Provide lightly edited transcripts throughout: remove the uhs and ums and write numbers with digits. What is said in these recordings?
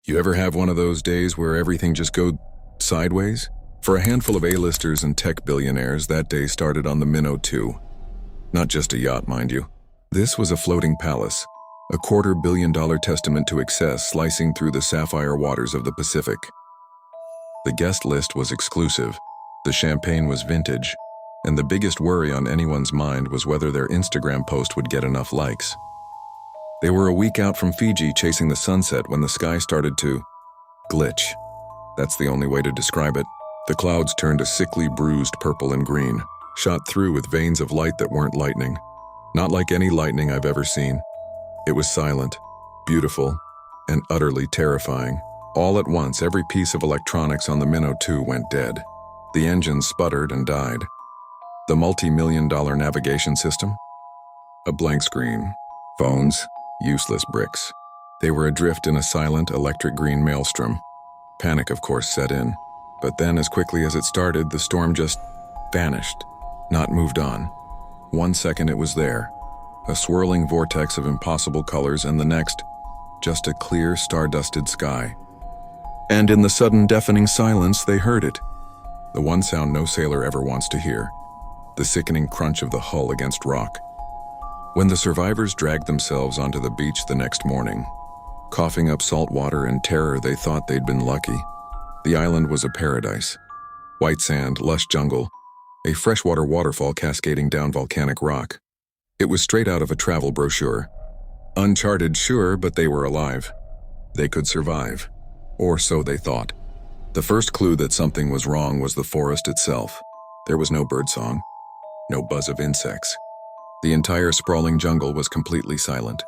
You ever have one of those days where everything just goes sideways? For a handful of A-listers and tech billionaires, that day started on the Minnow 2. Not just a yacht, mind you. This was a floating palace, a $250 million testament to excess slicing through the sapphire waters of the Pacific. The guest list was exclusive, the champagne was vintage, and the biggest worry on anyone's mind was whether their Instagram post would get enough likes. They were a week out from Fiji chasing the sunset when the sky started to glitch. That's the only way to describe it. The clouds turned a sickly bruised purple and green, shot through with veins of light that weren't lightning. Not like any lightning I've ever seen. It was silent, beautiful, and utterly terrifying. All at once, every piece of electronics on the Minnow 2 went dead. The engines sputtered and died. The multi-million-dollar navigation system? A blank screen. Phones? Useless bricks. They were adrift in a silent, electric green maelstrom. Panic, of course, set in. But then, as quickly as it started, the storm just vanished, not moved on. 1 second it was there, a swirling vortex of impossible colors, and the next, just a clear, star-dusted sky. And in the sudden, deafening silence, they heard it. The one sound no sailor ever wants to hear. The sickening crunch of the hull against rock. When the survivors dragged themselves onto the beach the next morning, coughing up salt water and terror, they thought they'd been lucky. The island was a paradise. White sand, lush jungle, a freshwater waterfall cascading down volcanic rock. It was straight out of a travel brochure. Uncharted, sure, but they were alive. They could survive. Or so they thought. The first clue that something was wrong was the forest itself. There was no birdsong, no buzz of insects. The entire sprawling jungle was completely silent.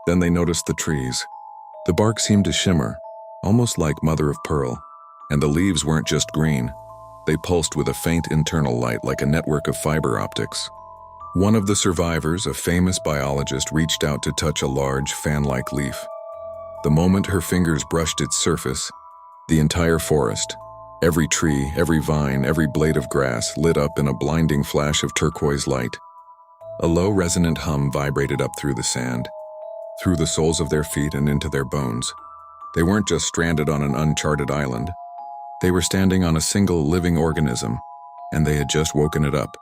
Then they noticed the trees. The bark seemed to shimmer, almost like mother of pearl, and the leaves weren't just green. They pulsed with a faint internal light like a network of fiber optics. One of the survivors, a famous biologist, reached out to touch a large, fan-like leaf. The moment her fingers brushed its surface, the entire forest, every tree, every vine, every blade of grass lit up in a blinding flash of turquoise light. A low, resonant hum vibrated up through the sand, through the soles of their feet and into their bones. They weren't just stranded on an uncharted island. They were standing on a single living organism, and they had just woken it up.